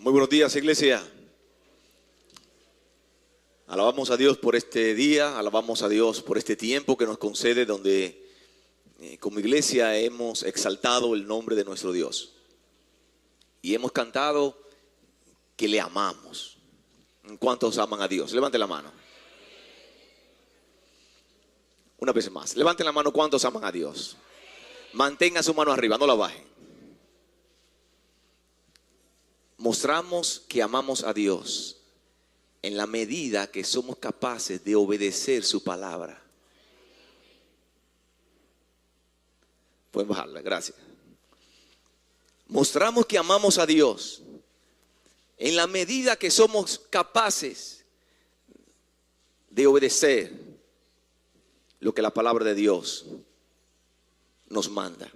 Muy buenos días, iglesia. Alabamos a Dios por este día, alabamos a Dios por este tiempo que nos concede donde como iglesia hemos exaltado el nombre de nuestro Dios. Y hemos cantado que le amamos. ¿Cuántos aman a Dios? Levante la mano. Una vez más, levanten la mano. ¿Cuántos aman a Dios? Mantenga su mano arriba, no la bajen. Mostramos que amamos a Dios en la medida que somos capaces de obedecer su palabra. Pueden bajarla, gracias. Mostramos que amamos a Dios en la medida que somos capaces de obedecer lo que la palabra de Dios nos manda.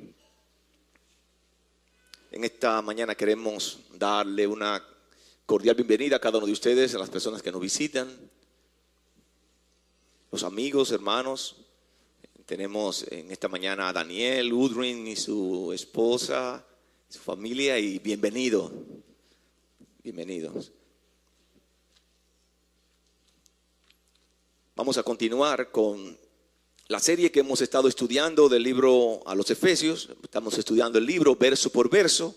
En esta mañana queremos darle una cordial bienvenida a cada uno de ustedes, a las personas que nos visitan, los amigos, hermanos. Tenemos en esta mañana a Daniel Udrin y su esposa, su familia, y bienvenidos. Vamos a continuar con la serie que hemos estado estudiando del libro a los Efesios. Estamos estudiando el libro verso por verso.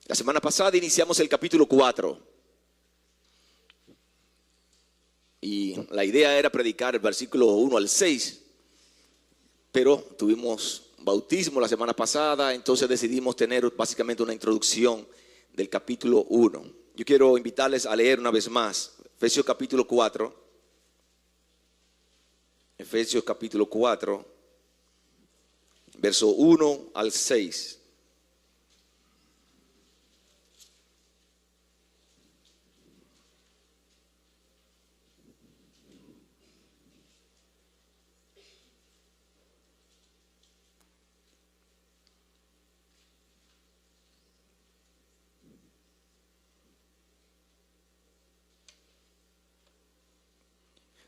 La semana pasada iniciamos el capítulo 4. Y la idea era predicar el versículo 1 al 6. Pero tuvimos bautismo la semana pasada, entonces decidimos tener básicamente una introducción del capítulo 1. Yo quiero invitarles a leer una vez más Efesios capítulo 4. Efesios capítulo 4, verso 1 al 6.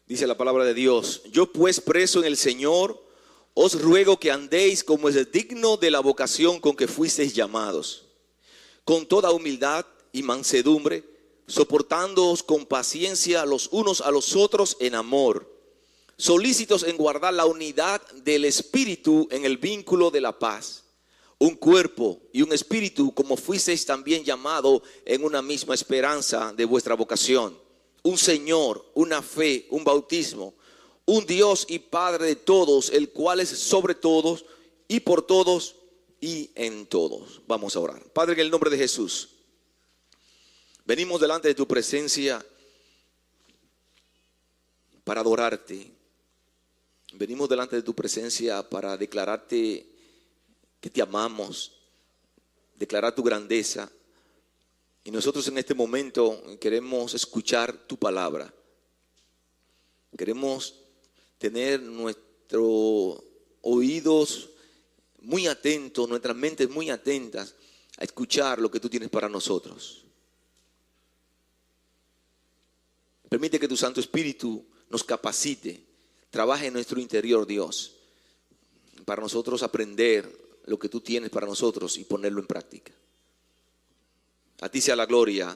Dice la palabra de Dios: yo pues, preso en el Señor, os ruego que andéis como es digno de la vocación con que fuisteis llamados, con toda humildad y mansedumbre, soportándoos con paciencia los unos a los otros en amor, solícitos en guardar la unidad del Espíritu en el vínculo de la paz. Un cuerpo y un espíritu, como fuisteis también llamados en una misma esperanza de vuestra vocación. Un Señor, una fe, un bautismo, un Dios y Padre de todos, el cual es sobre todos y por todos y en todos. Vamos a orar. Padre, en el nombre de Jesús, venimos delante de tu presencia para adorarte. Venimos delante de tu presencia para declararte que te amamos, declarar tu grandeza. Y nosotros en este momento queremos escuchar tu palabra. Queremos tener nuestros oídos muy atentos, nuestras mentes muy atentas a escuchar lo que tú tienes para nosotros. Permite que tu Santo Espíritu nos capacite, trabaje en nuestro interior, Dios, para nosotros aprender lo que tú tienes para nosotros y ponerlo en práctica. A ti sea la gloria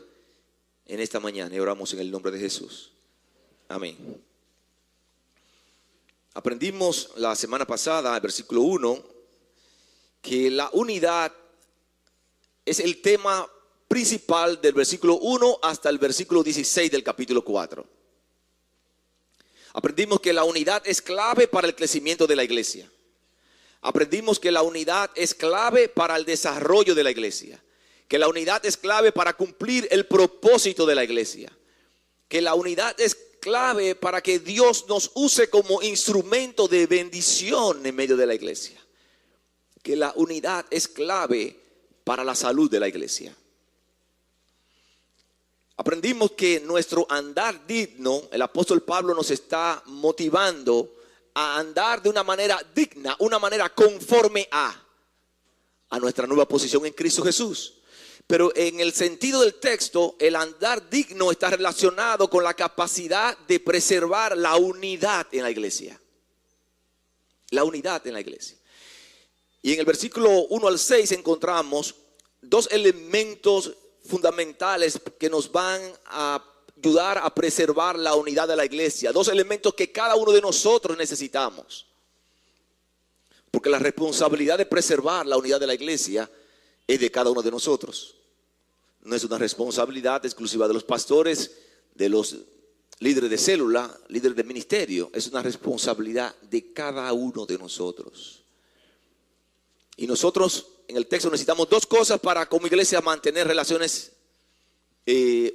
en esta mañana y oramos en el nombre de Jesús. Amén. Aprendimos la semana pasada, el versículo 1, que la unidad es el tema principal del versículo 1 hasta el versículo 16 del capítulo 4. Aprendimos que la unidad es clave para el crecimiento de la iglesia. Aprendimos que la unidad es clave para el desarrollo de la iglesia. Que la unidad es clave para cumplir el propósito de la iglesia. Que la unidad es clave para que Dios nos use como instrumento de bendición en medio de la iglesia. Que la unidad es clave para la salud de la iglesia. Aprendimos que nuestro andar digno, el apóstol Pablo nos está motivando a andar de una manera digna, una manera conforme a nuestra nueva posición en Cristo Jesús. Pero en el sentido del texto, el andar digno está relacionado con la capacidad de preservar la unidad en la iglesia. La unidad en la iglesia. Y en el versículo 1 al 6 encontramos dos elementos fundamentales que nos van a ayudar a preservar la unidad de la iglesia. Dos elementos que cada uno de nosotros necesitamos. Porque la responsabilidad de preservar la unidad de la iglesia es de cada uno de nosotros. No es una responsabilidad exclusiva de los pastores, de los líderes de célula, líderes de ministerio. Es una responsabilidad de cada uno de nosotros. Y nosotros en el texto necesitamos dos cosas para como iglesia mantener relaciones,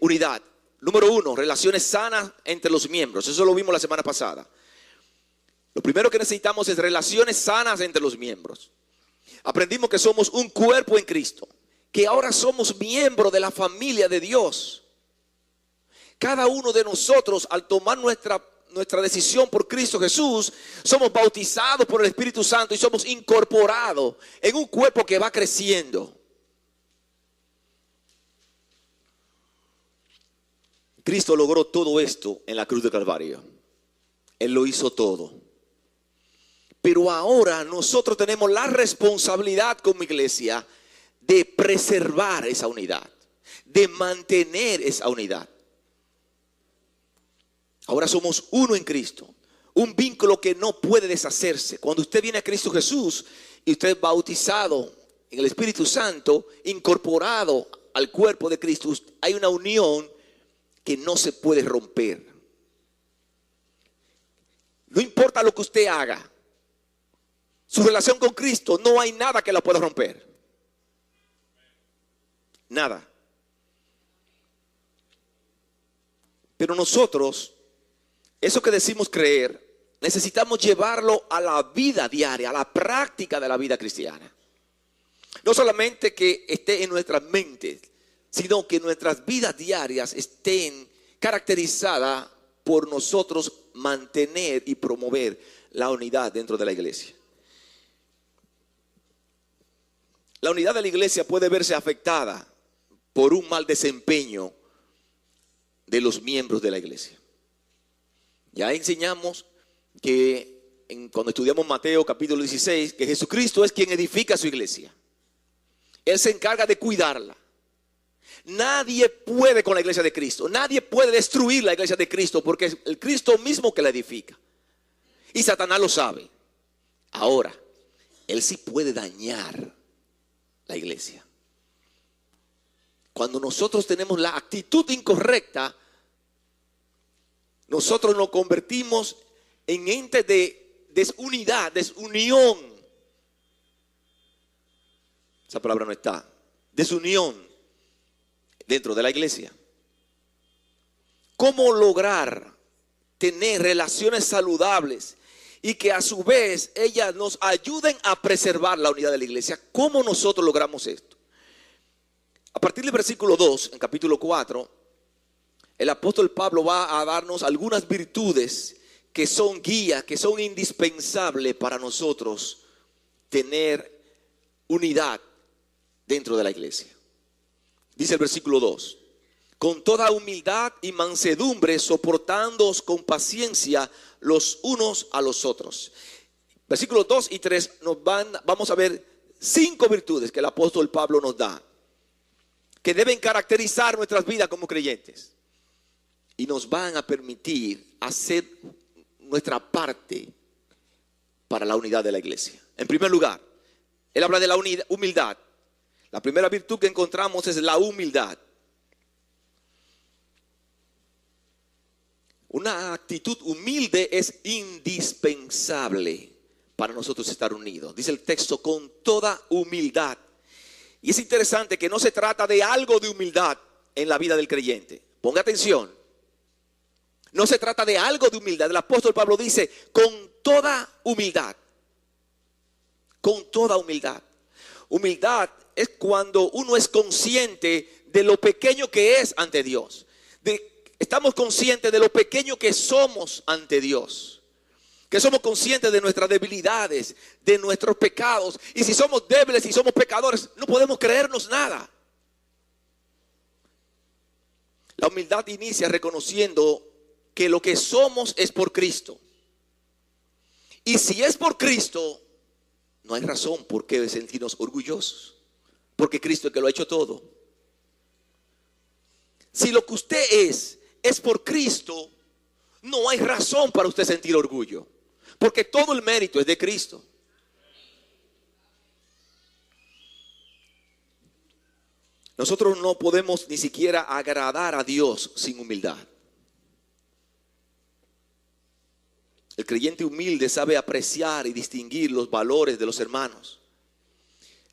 unidad. Número uno, relaciones sanas entre los miembros. Eso lo vimos la semana pasada. Lo primero que necesitamos es relaciones sanas entre los miembros. Aprendimos que somos un cuerpo en Cristo, que ahora somos miembros de la familia de Dios. Cada uno de nosotros, al tomar nuestra decisión por Cristo Jesús, somos bautizados por el Espíritu Santo y somos incorporados en un cuerpo que va creciendo. Cristo logró todo esto en la cruz de Calvario. Él lo hizo todo. Pero ahora nosotros tenemos la responsabilidad como iglesia de preservar esa unidad, de mantener esa unidad. Ahora somos uno en Cristo, un vínculo que no puede deshacerse. Cuando usted viene a Cristo Jesús y usted es bautizado en el Espíritu Santo, incorporado al cuerpo de Cristo, hay una unión que no se puede romper. No importa lo que usted haga, su relación con Cristo, no hay nada que la pueda romper. Nada. Pero nosotros, eso que decimos creer, necesitamos llevarlo a la vida diaria, a la práctica de la vida cristiana. No solamente que esté en nuestras mentes, sino que nuestras vidas diarias estén caracterizadas por nosotros mantener y promover la unidad dentro de la iglesia. La unidad de la iglesia puede verse afectada por un mal desempeño de los miembros de la iglesia. Ya enseñamos que cuando estudiamos Mateo capítulo 16, que Jesucristo es quien edifica su iglesia. Él se encarga de cuidarla. Nadie puede con la iglesia de Cristo. Nadie puede destruir la iglesia de Cristo porque es el Cristo mismo que la edifica. Y Satanás lo sabe. Ahora, él sí puede dañar la iglesia. Cuando nosotros tenemos la actitud incorrecta, nosotros nos convertimos en entes de desunidad, desunión. Esa palabra no está. Desunión dentro de la iglesia. ¿Cómo lograr tener relaciones saludables y que a su vez ellas nos ayuden a preservar la unidad de la iglesia? ¿Cómo nosotros logramos esto? A partir del versículo 2, en capítulo 4, el apóstol Pablo va a darnos algunas virtudes que son guías, que son indispensables para nosotros tener unidad dentro de la iglesia. Dice el versículo 2, con toda humildad y mansedumbre, soportándoos con paciencia los unos a los otros. Versículos 2 y 3 vamos a ver 5 virtudes que el apóstol Pablo nos da, que deben caracterizar nuestras vidas como creyentes y nos van a permitir hacer nuestra parte para la unidad de la iglesia. En primer lugar, él habla de la humildad. La primera virtud que encontramos es la humildad. Una actitud humilde es indispensable para nosotros estar unidos. Dice el texto, con toda humildad. Y es interesante que no se trata de algo de humildad en la vida del creyente. Ponga atención. No se trata de algo de humildad. El apóstol Pablo dice, con toda humildad. Con toda humildad. Humildad es cuando uno es consciente de lo pequeño que es ante Dios. Estamos conscientes de lo pequeño que somos ante Dios. Que somos conscientes de nuestras debilidades, de nuestros pecados. Y si somos débiles y somos pecadores, no podemos creernos nada. La humildad inicia reconociendo que lo que somos es por Cristo. Y si es por Cristo, no hay razón por qué sentirnos orgullosos. Porque Cristo es el que lo ha hecho todo. Si lo que usted es por Cristo, no hay razón para usted sentir orgullo, porque todo el mérito es de Cristo. Nosotros no podemos ni siquiera agradar a Dios sin humildad. El creyente humilde sabe apreciar y distinguir los valores de los hermanos.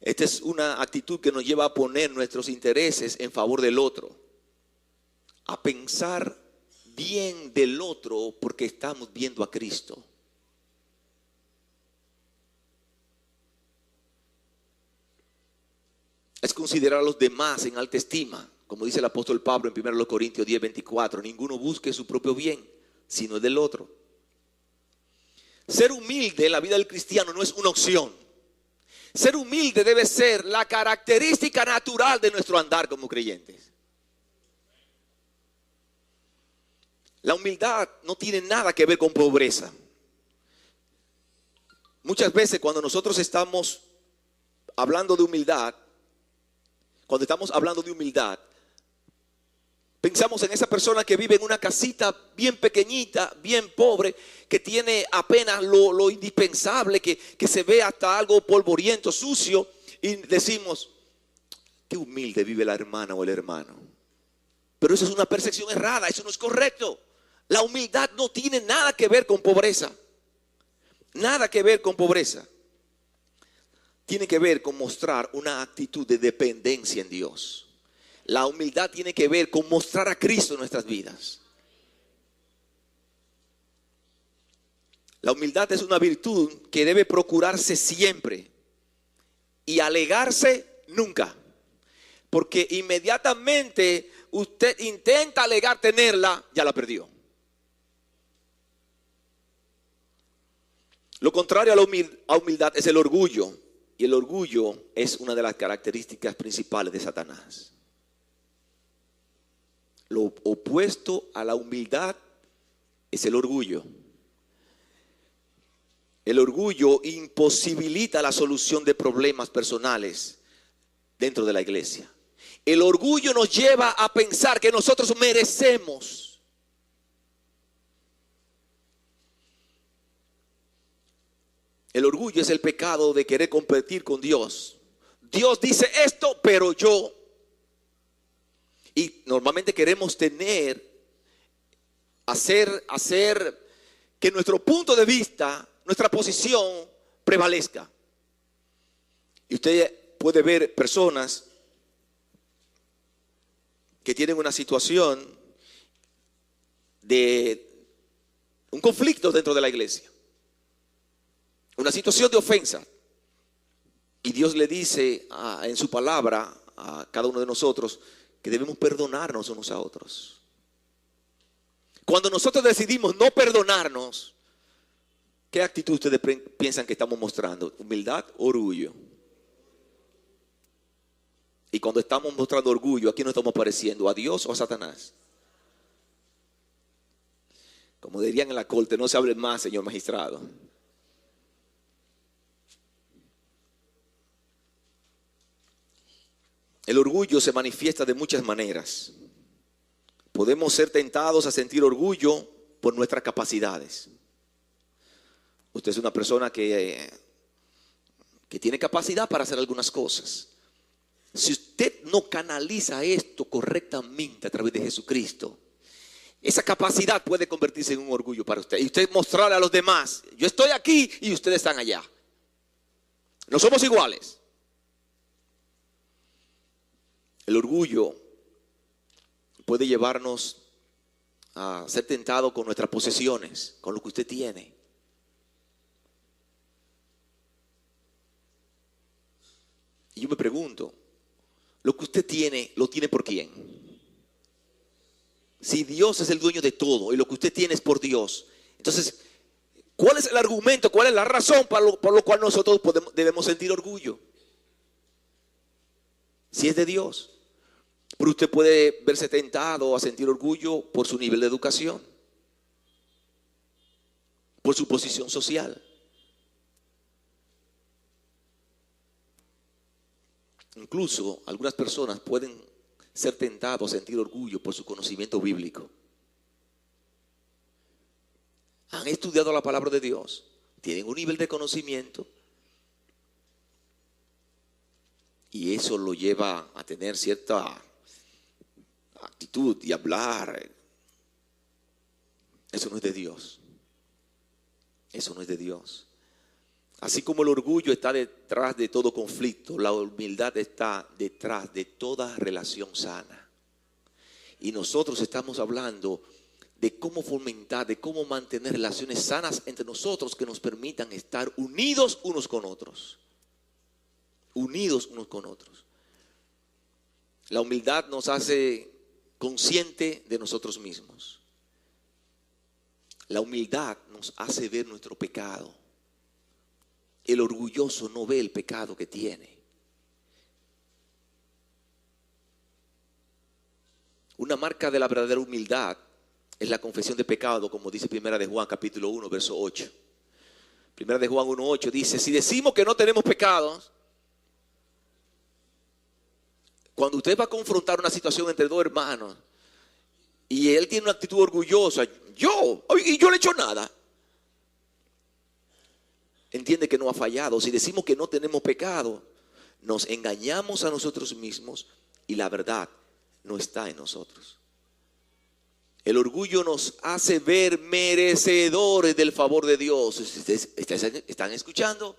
Esta es una actitud que nos lleva a poner nuestros intereses en favor del otro, a pensar bien del otro porque estamos viendo a Cristo. Es considerar a los demás en alta estima, como dice el apóstol Pablo en 1 Corintios 10:24. Ninguno busque su propio bien, sino el del otro. Ser humilde en la vida del cristiano no es una opción. Ser humilde debe ser la característica natural de nuestro andar como creyentes. La humildad no tiene nada que ver con pobreza. Muchas veces cuando nosotros estamos hablando de humildad, pensamos en esa persona que vive en una casita bien pequeñita, bien pobre, que tiene apenas lo indispensable, que se ve hasta algo polvoriento, sucio, y decimos, qué humilde vive la hermana o el hermano. Pero eso es una percepción errada, eso no es correcto. La humildad no tiene nada que ver con pobreza. Nada que ver con pobreza. Tiene que ver con mostrar una actitud de dependencia en Dios. La humildad tiene que ver con mostrar a Cristo en nuestras vidas. La humildad es una virtud que debe procurarse siempre y alegarse nunca. Porque inmediatamente usted intenta alegar tenerla, ya la perdió. Lo contrario a la humildad es el orgullo. Y el orgullo es una de las características principales de Satanás. Lo opuesto a la humildad es el orgullo. El orgullo imposibilita la solución de problemas personales dentro de la iglesia. El orgullo nos lleva a pensar que nosotros merecemos. El orgullo es el pecado de querer competir con Dios. Dios dice esto, pero yo. Y normalmente queremos hacer que nuestro punto de vista, nuestra posición prevalezca. Y usted puede ver personas que tienen una situación de un conflicto dentro de la iglesia. Una situación de ofensa. Y Dios le dice en su palabra a cada uno de nosotros que debemos perdonarnos unos a otros. Cuando nosotros decidimos no perdonarnos, ¿qué actitud ustedes piensan que estamos mostrando? ¿Humildad o orgullo? Y cuando estamos mostrando orgullo, ¿a quién nos estamos pareciendo? ¿A Dios o a Satanás? Como dirían en la corte, no se hable más, señor magistrado. El orgullo se manifiesta de muchas maneras. Podemos ser tentados a sentir orgullo por nuestras capacidades. Usted es una persona que tiene capacidad para hacer algunas cosas. Si usted no canaliza esto correctamente a través de Jesucristo, esa capacidad puede convertirse en un orgullo para usted. Y usted mostrarle a los demás, yo estoy aquí y ustedes están allá. No somos iguales. El orgullo puede llevarnos a ser tentados con nuestras posesiones, con lo que usted tiene. Y yo me pregunto, lo que usted tiene, ¿lo tiene por quién? Si Dios es el dueño de todo y lo que usted tiene es por Dios, entonces, ¿cuál es el argumento? ¿Cuál es la razón por lo cual nosotros debemos sentir orgullo? Si es de Dios. Pero usted puede verse tentado a sentir orgullo por su nivel de educación, por su posición social. Incluso algunas personas pueden ser tentado a sentir orgullo por su conocimiento bíblico. Han estudiado la palabra de Dios, tienen un nivel de conocimiento y eso lo lleva a tener cierta actitud y hablar. Eso no es de Dios. Eso no es de Dios. Así como el orgullo está detrás de todo conflicto, la humildad está detrás de toda relación sana. Y nosotros estamos hablando de cómo fomentar, de cómo mantener relaciones sanas entre nosotros que nos permitan estar unidos unos con otros. Unidos unos con otros. La humildad nos hace consciente de nosotros mismos. La humildad nos hace ver nuestro pecado. El orgulloso no ve el pecado que tiene. Una marca de la verdadera humildad es la confesión de pecado, como dice Primera de Juan capítulo 1, verso 8. Primera de Juan 1:8 dice: si decimos que no tenemos pecados, cuando usted va a confrontar una situación entre dos hermanos y él tiene una actitud orgullosa, yo no le he hecho nada, entiende que no ha fallado. Si decimos que no tenemos pecado, nos engañamos a nosotros mismos y la verdad no está en nosotros. El orgullo nos hace ver merecedores del favor de Dios. ¿Están escuchando?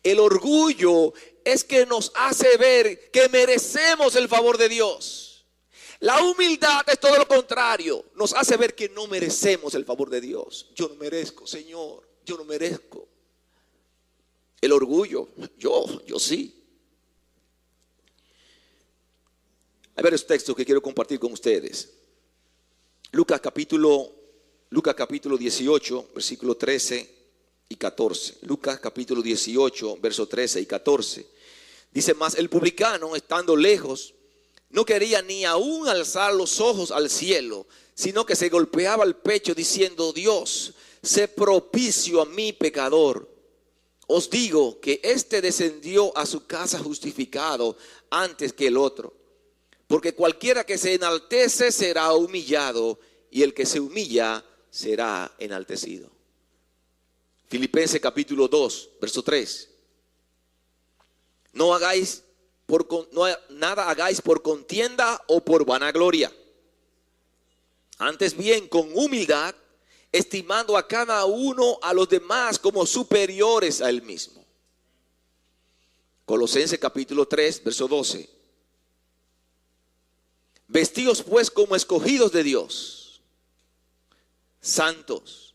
El orgullo es que nos hace ver que merecemos el favor de Dios. La humildad es todo lo contrario. Nos hace ver que no merecemos el favor de Dios. Yo no merezco, Señor. Yo no merezco. El orgullo, yo sí. Hay varios textos que quiero compartir con ustedes. Lucas capítulo 18, versículo 13 y 14. Lucas capítulo 18, verso 13 y 14. Dice: mas el publicano, estando lejos, no quería ni aún alzar los ojos al cielo, sino que se golpeaba el pecho diciendo: Dios, sé propicio a mí pecador. Os digo que éste descendió a su casa justificado antes que el otro. Porque cualquiera que se enaltece será humillado, y el que se humilla será enaltecido. Filipenses capítulo 2, verso 3. Nada hagáis por contienda o por vanagloria. Antes bien, con humildad, estimando a cada uno a los demás como superiores a él mismo. Colosenses capítulo 3, verso 12. Vestíos pues como escogidos de Dios, santos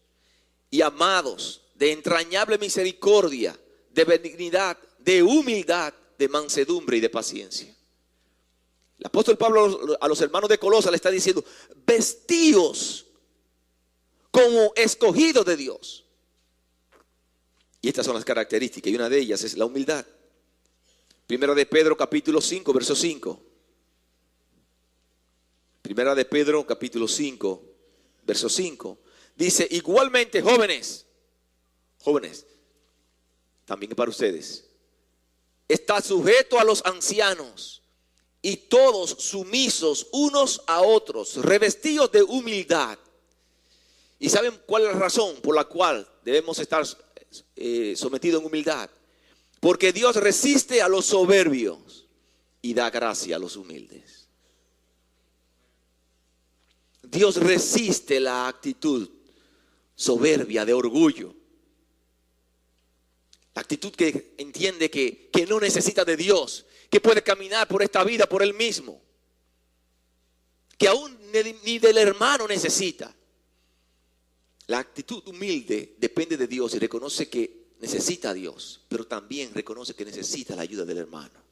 y amados, de entrañable misericordia, de benignidad, de humildad, de mansedumbre y de paciencia. El apóstol Pablo a los hermanos de Colosas le está diciendo: vestíos como escogidos de Dios. Y estas son las características, y una de ellas es la humildad. Primera de Pedro capítulo 5, verso 5. Primera de Pedro capítulo 5, verso 5. Dice: igualmente, jóvenes, también para ustedes, está sujeto a los ancianos, y todos sumisos unos a otros, revestidos de humildad. ¿Y saben cuál es la razón por la cual debemos estar sometidos en humildad? Porque Dios resiste a los soberbios y da gracia a los humildes. Dios resiste la actitud soberbia, de orgullo. La actitud que entiende que no necesita de Dios, que puede caminar por esta vida por él mismo, que aún ni del hermano necesita. La actitud humilde depende de Dios y reconoce que necesita a Dios, pero también reconoce que necesita la ayuda del hermano.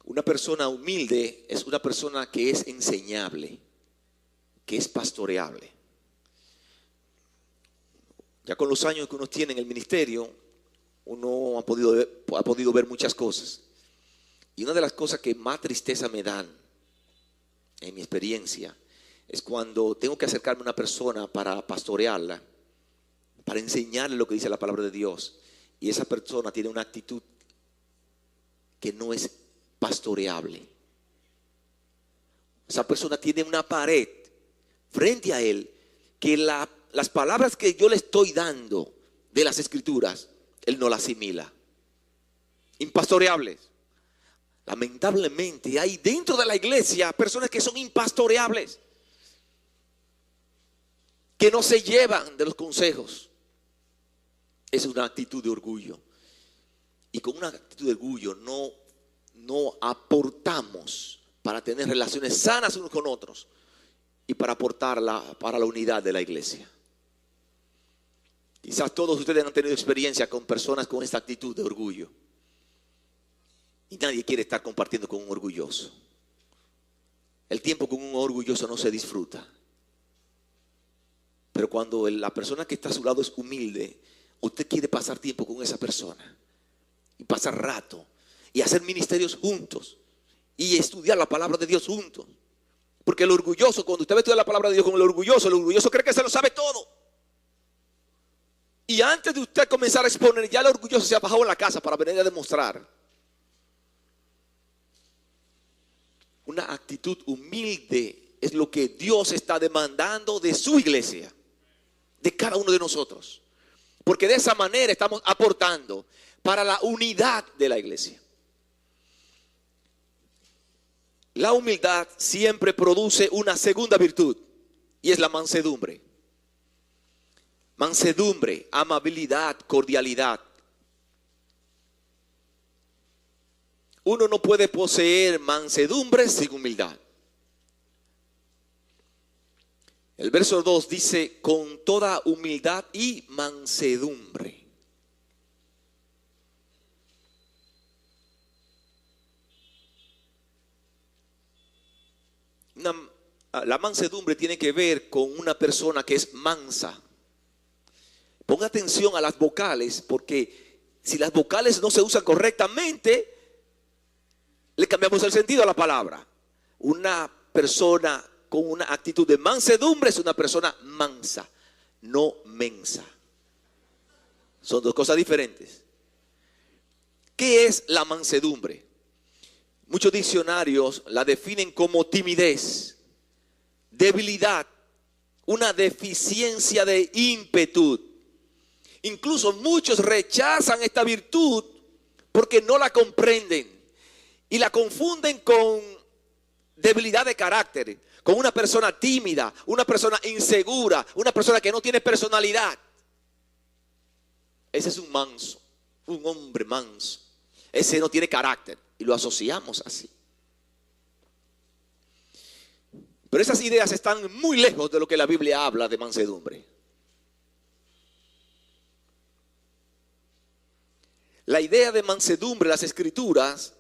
Una persona humilde es una persona que es enseñable, que es pastoreable. Ya con los años que uno tiene en el ministerio, uno ha podido ver muchas cosas. Y una de las cosas que más tristeza me dan, en mi experiencia, es cuando tengo que acercarme a una persona para pastorearla, para enseñarle lo que dice la palabra de Dios. y esa persona tiene una actitud que no es pastoreable. Esa persona tiene una pared frente a él que las palabras que yo le estoy dando de las escrituras, él no las asimila. Impastoreables. Lamentablemente hay dentro de la iglesia personas que son impastoreables, que no se llevan de los consejos. Es una actitud de orgullo. Y con una actitud de orgullo no aportamos para tener relaciones sanas unos con otros y para aportarla para la unidad de la iglesia. Quizás todos ustedes han tenido experiencia con personas con esta actitud de orgullo. Y nadie quiere estar compartiendo con un orgulloso. El tiempo con un orgulloso no se disfruta. Pero cuando la persona que está a su lado es humilde, usted quiere pasar tiempo con esa persona. Y pasar rato. Y hacer ministerios juntos. Y estudiar la palabra de Dios juntos. Porque el orgulloso, cuando usted va a estudiar la palabra de Dios con el orgulloso cree que se lo sabe todo. Y antes de usted comenzar a exponer, ya el orgulloso se ha bajado en la casa para venir a demostrar. Una actitud humilde es lo que Dios está demandando de su iglesia, de cada uno de nosotros. Porque de esa manera estamos aportando para la unidad de la iglesia. La humildad siempre produce una segunda virtud y es la mansedumbre. Mansedumbre, amabilidad, cordialidad. Uno no puede poseer mansedumbre sin humildad. El verso 2 dice, con toda humildad y mansedumbre. La mansedumbre tiene que ver con una persona que es mansa. Ponga atención a las vocales, porque si las vocales no se usan correctamente, le cambiamos el sentido a la palabra. Una persona con una actitud de mansedumbre es una persona mansa, no mensa. Son dos cosas diferentes. ¿Qué es la mansedumbre? Muchos diccionarios la definen como timidez, debilidad, una deficiencia de ímpetu. Incluso muchos rechazan esta virtud porque no la comprenden y la confunden con debilidad de carácter, con una persona tímida, una persona insegura, una persona que no tiene personalidad. Ese es un manso, un hombre manso. Ese no tiene carácter y lo asociamos así. Pero esas ideas están muy lejos de lo que la Biblia habla de mansedumbre. La idea de mansedumbre en las escrituras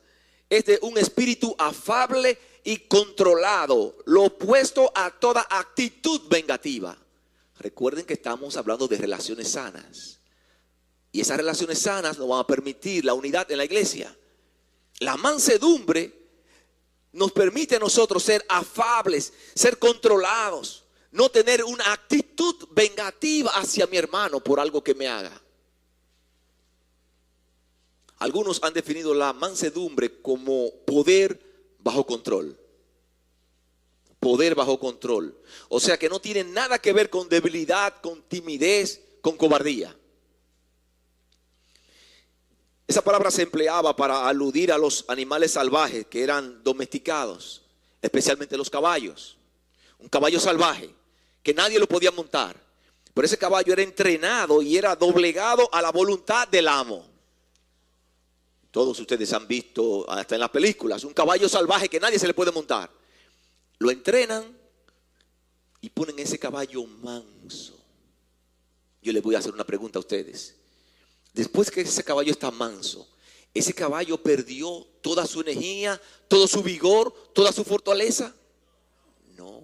es de un espíritu afable y controlado, lo opuesto a toda actitud vengativa. Recuerden que estamos hablando de relaciones sanas. Y esas relaciones sanas nos van a permitir la unidad en la iglesia. La mansedumbre nos permite a nosotros ser afables, ser controlados, no tener una actitud vengativa hacia mi hermano por algo que me haga. Algunos han definido la mansedumbre como poder bajo control. Poder bajo control. O sea que no tiene nada que ver con debilidad, con timidez, con cobardía. Esa palabra se empleaba para aludir a los animales salvajes que eran domesticados, especialmente los caballos. Un caballo salvaje que nadie lo podía montar. Pero ese caballo era entrenado y era doblegado a la voluntad del amo. Todos ustedes han visto, hasta en las películas, un caballo salvaje que nadie se le puede montar. Lo entrenan y ponen ese caballo manso. Yo les voy a hacer una pregunta a ustedes. Después que ese caballo está manso, ¿ese caballo perdió toda su energía, todo su vigor, toda su fortaleza? No.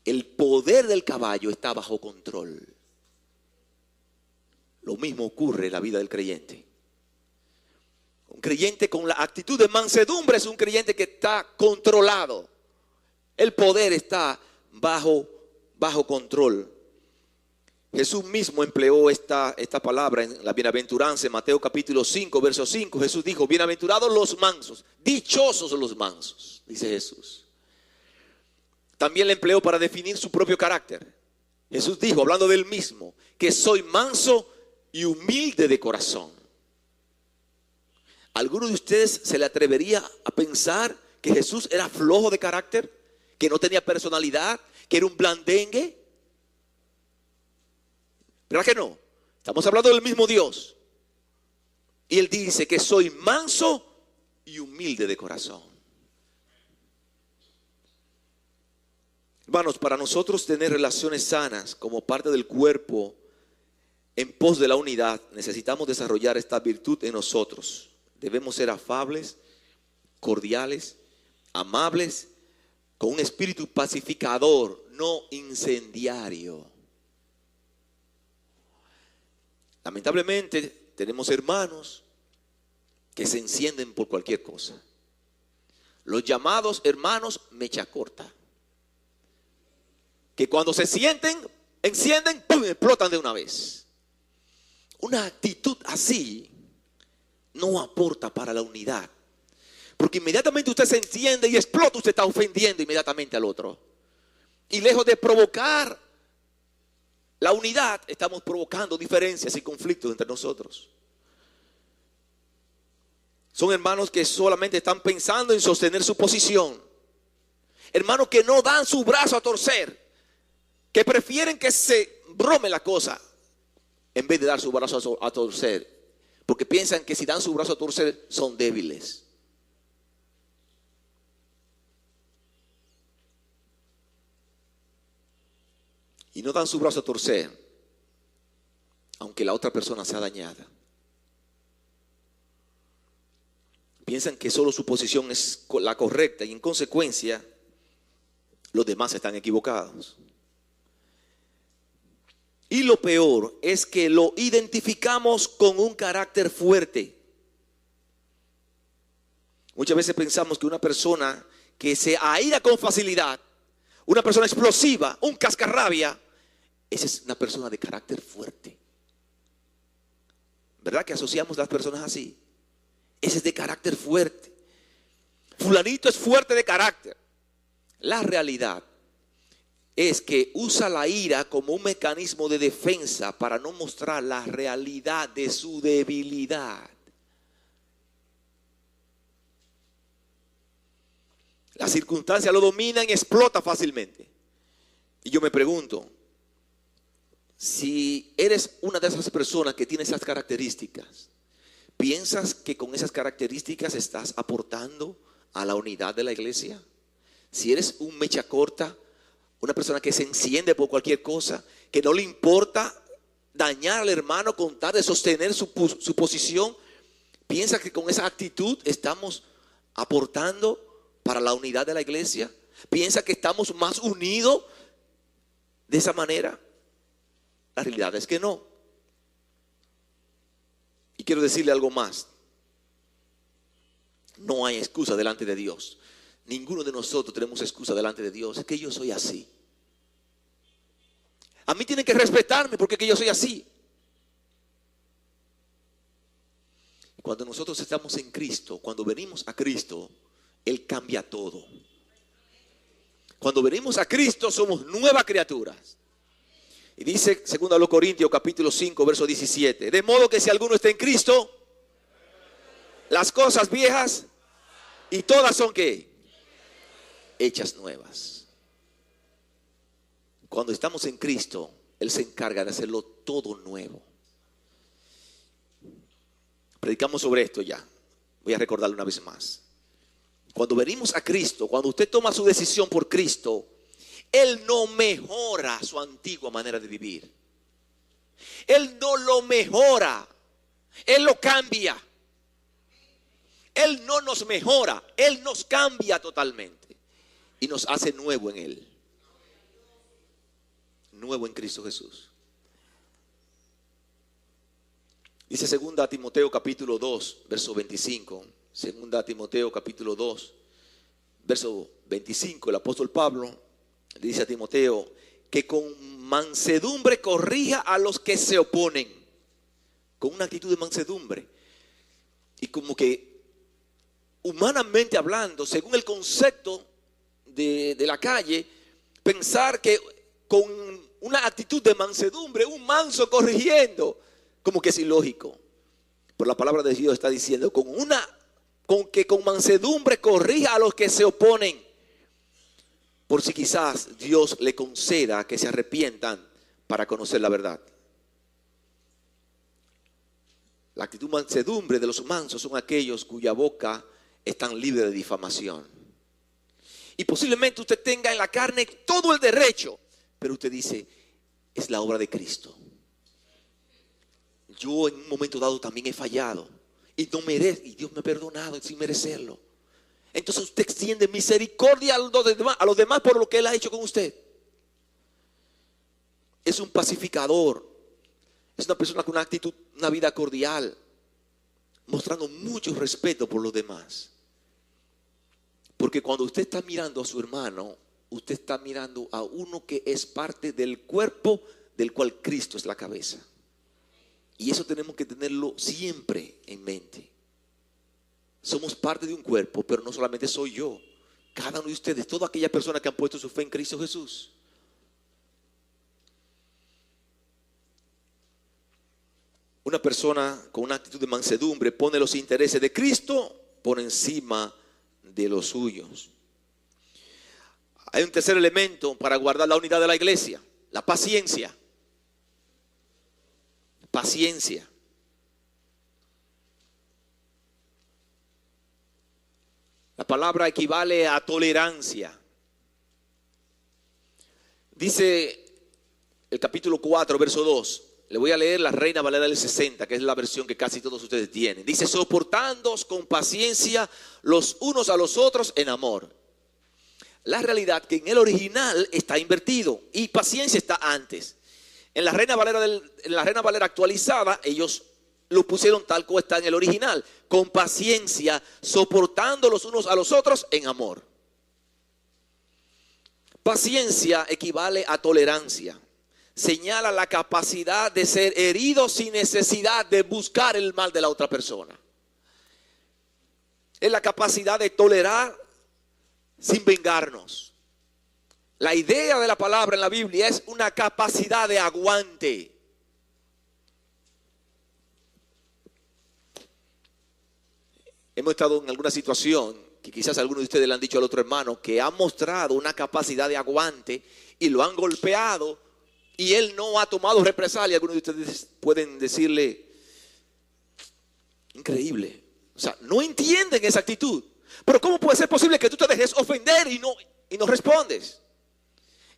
El poder del caballo está bajo control. Lo mismo ocurre en la vida del creyente. Un creyente con la actitud de mansedumbre es un creyente que está controlado. El poder está bajo control. Jesús mismo empleó esta palabra en la bienaventuranza en Mateo capítulo 5, verso 5. Jesús dijo, bienaventurados los mansos, dichosos los mansos, dice Jesús. También le empleó para definir su propio carácter. Jesús dijo, hablando del mismo, que soy manso y humilde de corazón. ¿Alguno de ustedes se le atrevería a pensar que Jesús era flojo de carácter? ¿Que no tenía personalidad? ¿Que era un blandengue? ¿Verdad que no? Estamos hablando del mismo Dios. Y Él dice que soy manso y humilde de corazón. Hermanos, para nosotros tener relaciones sanas como parte del cuerpo en pos de la unidad, necesitamos desarrollar esta virtud en nosotros. Debemos ser afables, cordiales, amables, con un espíritu pacificador, no incendiario. Lamentablemente tenemos hermanos que se encienden por cualquier cosa. Los llamados hermanos mecha corta, que cuando se encienden, ¡pum!, explotan de una vez. Una actitud así no aporta para la unidad, porque inmediatamente usted se enciende y explota, usted está ofendiendo inmediatamente al otro. Y lejos de provocar la unidad, estamos provocando diferencias y conflictos entre nosotros. Son hermanos que solamente están pensando en sostener su posición. Hermanos que no dan su brazo a torcer, que prefieren que se brome la cosa en vez de dar su brazo a torcer, porque piensan que si dan su brazo a torcer son débiles. Y no dan su brazo a torcer, aunque la otra persona sea dañada. Piensan que solo su posición es la correcta y en consecuencia los demás están equivocados. Y lo peor es que lo identificamos con un carácter fuerte. Muchas veces pensamos que una persona que se aíra con facilidad, una persona explosiva, un cascarrabia, esa es una persona de carácter fuerte. ¿Verdad que asociamos las personas así? Ese es de carácter fuerte. Fulanito es fuerte de carácter. La realidad es que usa la ira como un mecanismo de defensa para no mostrar la realidad de su debilidad. Las circunstancias lo dominan y explota fácilmente. Y yo me pregunto, si eres una de esas personas que tiene esas características, ¿piensas que con esas características estás aportando a la unidad de la iglesia? Si eres un mecha corta, una persona que se enciende por cualquier cosa, que no le importa dañar al hermano con tal de sostener su posición, ¿piensas que con esa actitud estamos aportando para la unidad de la iglesia? ¿Piensas que estamos más unidos de esa manera? La realidad es que no. Y quiero decirle algo más. No hay excusa delante de Dios. Ninguno de nosotros tenemos excusa delante de Dios. Es que yo soy así. A mí tienen que respetarme porque es que yo soy así. Cuando nosotros estamos en Cristo, cuando venimos a Cristo, Él cambia todo. Cuando venimos a Cristo somos nuevas criaturas. Y dice 2 Corintios capítulo 5 verso 17. De modo que si alguno está en Cristo, las cosas viejas y todas son ¿qué? Hechas nuevas. Cuando estamos en Cristo, Él se encarga de hacerlo todo nuevo. Predicamos sobre esto ya. Voy a recordarlo una vez más. Cuando venimos a Cristo, cuando usted toma su decisión por Cristo, Él no mejora su antigua manera de vivir. Él no lo mejora. Él lo cambia. Él no nos mejora. Él nos cambia totalmente. Y nos hace nuevo en Él. Nuevo en Cristo Jesús. Dice 2 Timoteo capítulo 2, verso 25. 2 Timoteo capítulo 2, verso 25. El apóstol Pablo le dice a Timoteo que con mansedumbre corrija a los que se oponen. Con una actitud de mansedumbre. Y como que humanamente hablando, según el concepto de la calle, pensar que con una actitud de mansedumbre, un manso corrigiendo, como que es ilógico. Pero la palabra de Dios está diciendo con mansedumbre corrija a los que se oponen, por si quizás Dios le conceda que se arrepientan para conocer la verdad. La actitud mansedumbre de los mansos son aquellos cuya boca están libres de difamación. Y posiblemente usted tenga en la carne todo el derecho, pero usted dice, es la obra de Cristo. Yo en un momento dado también he fallado y Dios me ha perdonado sin merecerlo. Entonces usted extiende misericordia a los demás por lo que Él ha hecho con usted. Es un pacificador. Es una persona con una actitud, una vida cordial, mostrando mucho respeto por los demás. Porque cuando usted está mirando a su hermano, usted está mirando a uno que es parte del cuerpo del cual Cristo es la cabeza. Y eso tenemos que tenerlo siempre en mente. Somos parte de un cuerpo, pero no solamente soy yo. Cada uno de ustedes, todas aquellas personas que han puesto su fe en Cristo Jesús. Una persona con una actitud de mansedumbre pone los intereses de Cristo por encima de los suyos. Hay un tercer elemento para guardar la unidad de la iglesia: la paciencia. Paciencia. La palabra equivale a tolerancia. Dice el capítulo 4, verso 2. Le voy a leer la Reina Valera del 60, que es la versión que casi todos ustedes tienen. Dice, soportándoos con paciencia los unos a los otros en amor. La realidad que en el original está invertido y paciencia está antes. En la Reina Valera actualizada, ellos lo pusieron tal como está en el original. Con paciencia, soportando los unos a los otros en amor. Paciencia equivale a tolerancia. Señala la capacidad de ser herido sin necesidad de buscar el mal de la otra persona. Es la capacidad de tolerar sin vengarnos. La idea de la palabra en la Biblia es una capacidad de aguante. Hemos estado en alguna situación que quizás algunos de ustedes le han dicho al otro hermano que ha mostrado una capacidad de aguante y lo han golpeado y él no ha tomado represalia. Algunos de ustedes pueden decirle, increíble. O sea, no entienden esa actitud. Pero ¿cómo puede ser posible que tú te dejes ofender y no respondes?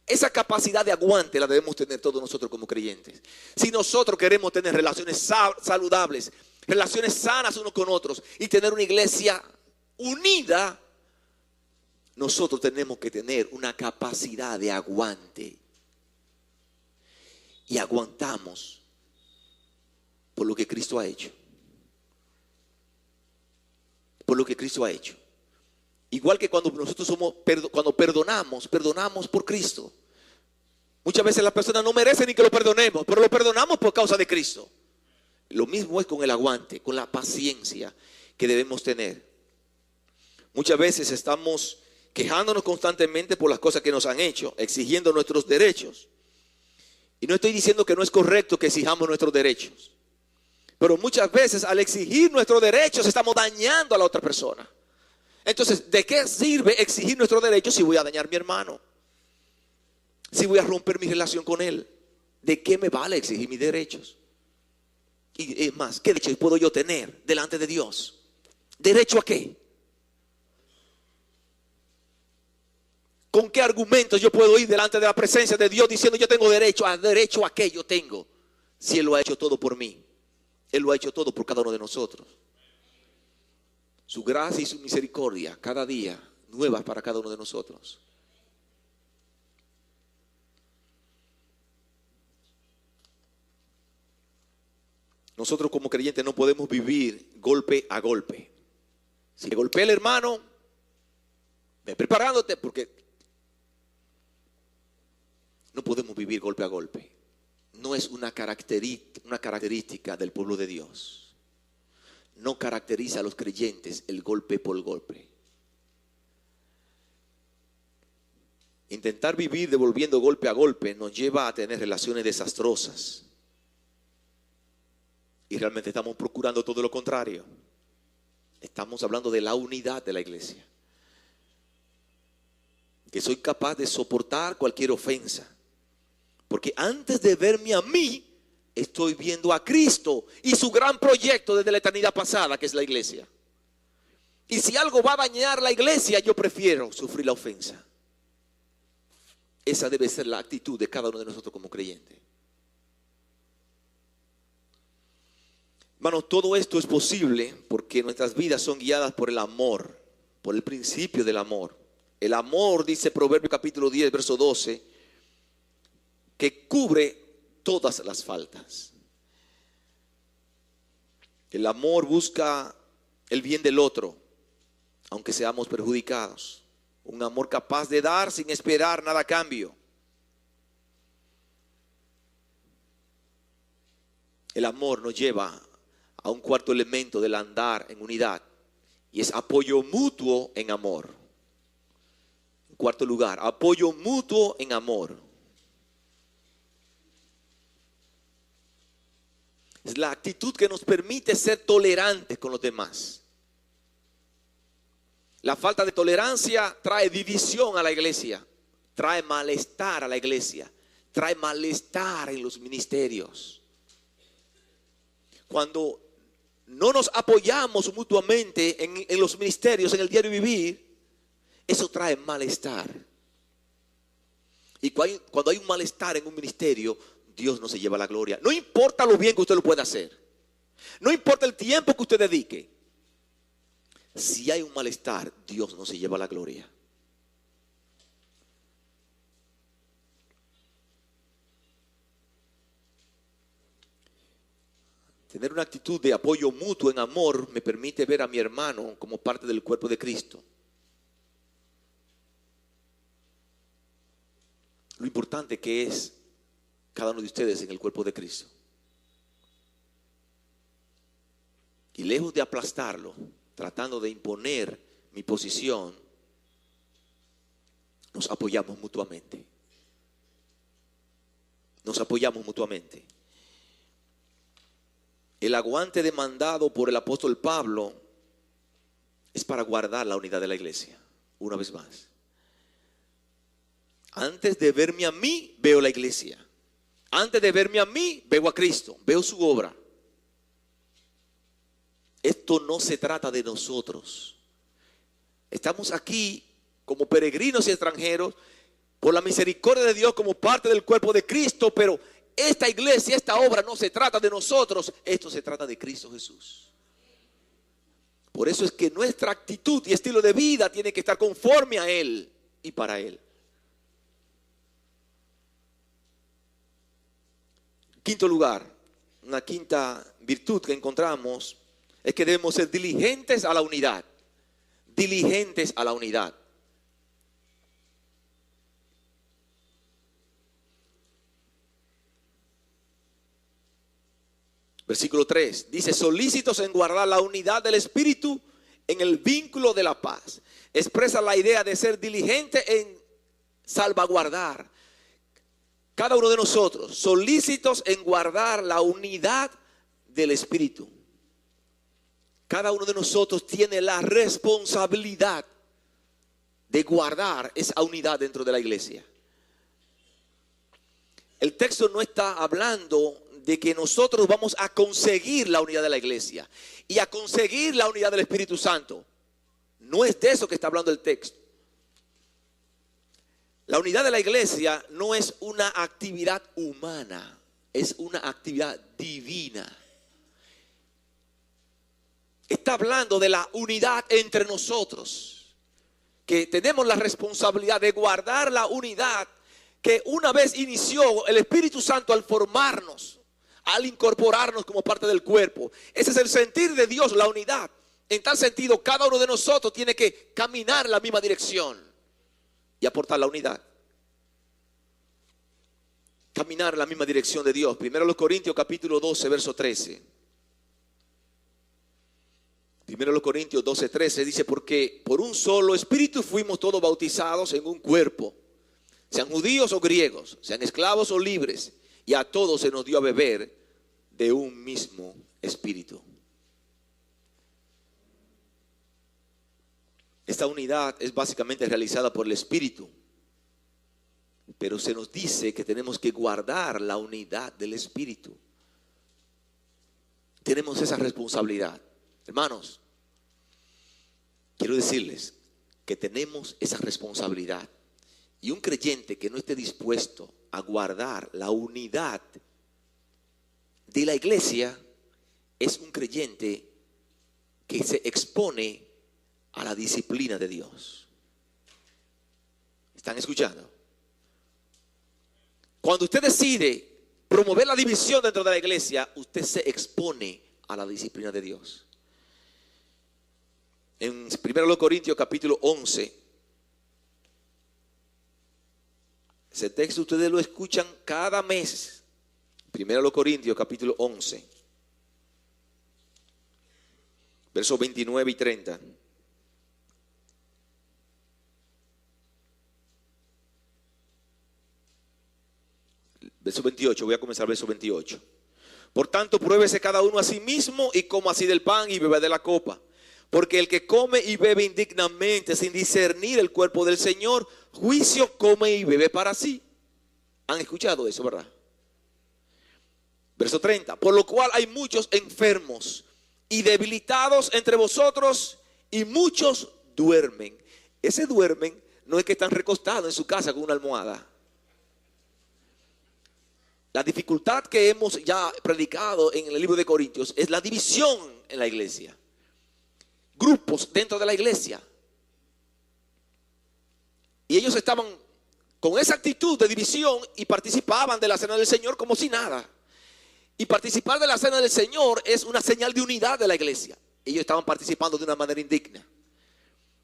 Esa capacidad de aguante la debemos tener todos nosotros como creyentes. Si nosotros queremos tener relaciones saludables, relaciones sanas unos con otros y tener una iglesia unida, nosotros tenemos que tener una capacidad de aguante. Y aguantamos por lo que Cristo ha hecho. Por lo que Cristo ha hecho. Igual que cuando nosotros cuando perdonamos por Cristo. Muchas veces las personas no merecen ni que lo perdonemos, pero lo perdonamos por causa de Cristo. Lo mismo es con el aguante, con la paciencia que debemos tener. Muchas veces estamos quejándonos constantemente por las cosas que nos han hecho, exigiendo nuestros derechos. Y no estoy diciendo que no es correcto que exijamos nuestros derechos. Pero muchas veces al exigir nuestros derechos estamos dañando a la otra persona. Entonces, ¿de qué sirve exigir nuestros derechos si voy a dañar a mi hermano? Si voy a romper mi relación con él. ¿De qué me vale exigir mis derechos? Y es más, ¿qué derechos puedo yo tener delante de Dios? ¿Derecho a qué? ¿Con qué argumentos yo puedo ir delante de la presencia de Dios diciendo yo tengo derecho a qué yo tengo? Si Él lo ha hecho todo por mí. Él lo ha hecho todo por cada uno de nosotros. Su gracia y su misericordia cada día nuevas para cada uno de nosotros. Nosotros como creyentes no podemos vivir golpe a golpe. Si me golpea el hermano, ve preparándote porque No podemos vivir golpe a golpe. No es una característica del pueblo de Dios. No caracteriza a los creyentes el golpe por golpe. Intentar vivir devolviendo golpe a golpe nos lleva a tener relaciones desastrosas. Y realmente estamos procurando todo lo contrario. Estamos hablando de la unidad de la iglesia. Que soy capaz de soportar cualquier ofensa. Porque antes de verme a mí, estoy viendo a Cristo y su gran proyecto desde la eternidad pasada, que es la iglesia. Y si algo va a dañar la iglesia, yo prefiero sufrir la ofensa. Esa debe ser la actitud de cada uno de nosotros como creyentes. Hermanos, todo esto es posible porque nuestras vidas son guiadas por el amor, por el principio del amor. El amor, dice Proverbios capítulo 10, verso 12, que cubre todas las faltas. El amor busca el bien del otro, aunque seamos perjudicados. Un amor capaz de dar sin esperar nada a cambio. El amor nos lleva a un cuarto elemento del andar en unidad, y es apoyo mutuo en amor. En cuarto lugar, apoyo mutuo en amor. Es la actitud que nos permite ser tolerantes con los demás. La falta de tolerancia trae división a la iglesia, trae malestar a la iglesia, trae malestar en los ministerios. Cuando no nos apoyamos mutuamente en los ministerios, en el diario vivir, eso trae malestar. Y cuando hay un malestar en un ministerio, Dios no se lleva la gloria. No importa lo bien que usted lo pueda hacer. No importa el tiempo que usted dedique. Si hay un malestar, Dios no se lleva la gloria. Tener una actitud de apoyo mutuo en amor me permite ver a mi hermano como parte del cuerpo de Cristo. Lo importante que es cada uno de ustedes en el cuerpo de Cristo. Y lejos de aplastarlo, tratando de imponer mi posición, nos apoyamos mutuamente. Nos apoyamos mutuamente. El aguante demandado por el apóstol Pablo es para guardar la unidad de la iglesia. Una vez más. Antes de verme a mí, veo la iglesia. Antes de verme a mí, veo a Cristo, veo su obra. Esto no se trata de nosotros. Estamos aquí como peregrinos y extranjeros por la misericordia de Dios como parte del cuerpo de Cristo, pero esta iglesia, esta obra no se trata de nosotros, esto se trata de Cristo Jesús. Por eso es que nuestra actitud y estilo de vida tiene que estar conforme a Él y para Él. Quinto lugar, una quinta virtud que encontramos es que debemos ser diligentes a la unidad. Diligentes a la unidad. Versículo 3 dice: solícitos en guardar la unidad del espíritu en el vínculo de la paz. Expresa la idea de ser diligente en salvaguardar. Cada uno de nosotros, solícitos en guardar la unidad del espíritu. Cada uno de nosotros tiene la responsabilidad de guardar esa unidad dentro de la iglesia. El texto no está hablando de que nosotros vamos a conseguir la unidad de la iglesia y a conseguir la unidad del Espíritu Santo. No es de eso que está hablando el texto. La unidad de la iglesia no es una actividad humana, es una actividad divina. Está hablando de la unidad entre nosotros, que tenemos la responsabilidad de guardar la unidad que una vez inició el Espíritu Santo al formarnos, al incorporarnos como parte del cuerpo. Ese es el sentir de Dios, la unidad. En tal sentido, cada uno de nosotros tiene que caminar en la misma dirección y aportar la unidad. caminar en la misma dirección de Dios. Primero los Corintios capítulo 12, verso 13. Primero los Corintios 12, 13 dice: porque por un solo espíritu fuimos todos bautizados en un cuerpo, sean judíos o griegos, sean esclavos o libres, y a todos se nos dio a beber de un mismo espíritu. Esta unidad es básicamente realizada por el Espíritu, pero se nos dice que tenemos que guardar la unidad del Espíritu. Tenemos esa responsabilidad. Hermanos, quiero decirles que tenemos esa responsabilidad. Y un creyente que no esté dispuesto a guardar la unidad de la iglesia es un creyente que se expone a la disciplina de Dios. ¿Están escuchando? Cuando usted decide promover la división dentro de la iglesia, usted se expone a la disciplina de Dios. En 1 Corintios capítulo 11, ese texto ustedes lo escuchan cada mes. 1 Corintios capítulo 11, versos 29 y 30. Verso 28, voy a comenzar verso 28. Por tanto, pruébese cada uno a sí mismo y coma así del pan y beba de la copa. Porque el que come y bebe indignamente sin discernir el cuerpo del Señor, juicio come y bebe para sí. ¿Han escuchado eso, verdad? Verso 30. Por lo cual hay muchos enfermos y debilitados entre vosotros, y muchos duermen. Ese duermen no es que están recostados en su casa con una almohada. La dificultad que hemos ya predicado en el libro de Corintios es la división en la iglesia. Grupos dentro de la iglesia. Y ellos estaban con esa actitud de división y participaban de la cena del Señor como si nada. Y participar de la cena del Señor es una señal de unidad de la iglesia. Ellos estaban participando de una manera indigna.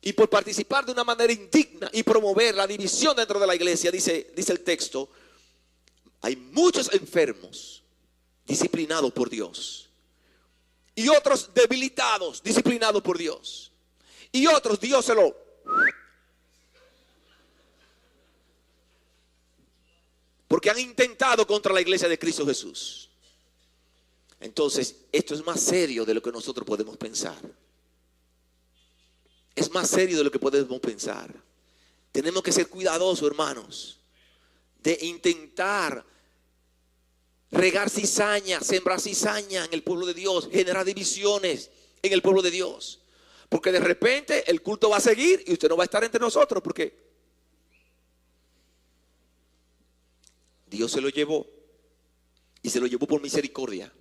Y por participar de una manera indigna y promover la división dentro de la iglesia, dice el texto, hay muchos enfermos disciplinados por Dios, y otros debilitados disciplinados por Dios, y otros Dios se lo... porque han intentado contra la iglesia de Cristo Jesús. Entonces, esto es más serio de lo que nosotros podemos pensar. Es más serio de lo que podemos pensar. Tenemos que ser cuidadosos, hermanos, de intentar regar cizaña, sembrar cizaña en el pueblo de Dios, generar divisiones en el pueblo de Dios. Porque de repente el culto va a seguir y usted no va a estar entre nosotros porque Dios se lo llevó, y se lo llevó por misericordia.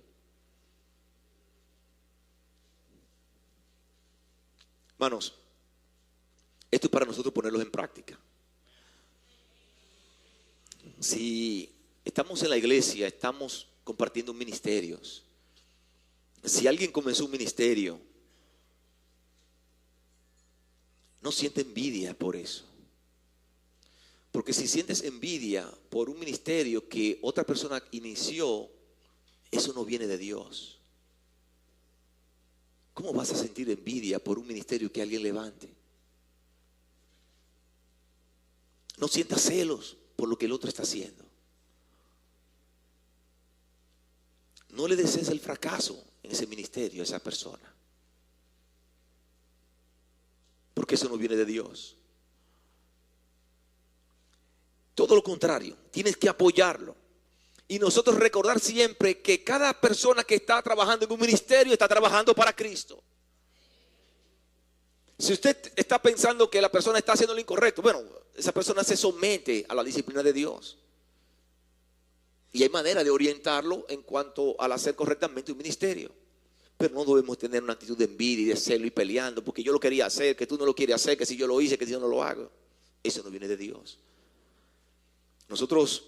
Hermanos, esto es para nosotros ponerlos en práctica. Si estamos en la iglesia, estamos compartiendo ministerios. Si alguien comenzó un ministerio, no siente envidia por eso. Porque si sientes envidia por un ministerio que otra persona inició, eso no viene de Dios. ¿Cómo vas a sentir envidia por un ministerio que alguien levante? No sientas celos por lo que el otro está haciendo. No le desees el fracaso en ese ministerio a esa persona, porque eso no viene de Dios. Todo lo contrario, tienes que apoyarlo. Y nosotros recordar siempre que cada persona que está trabajando en un ministerio está trabajando para Cristo. Si usted está pensando que la persona está haciendo lo incorrecto, bueno, esa persona se somete a la disciplina de Dios. Y hay manera de orientarlo en cuanto al hacer correctamente un ministerio. Pero no debemos tener una actitud de envidia y de celo y peleando porque yo lo quería hacer, que tú no lo quieres hacer, que si yo lo hice, que si yo no lo hago. Eso no viene de Dios. Nosotros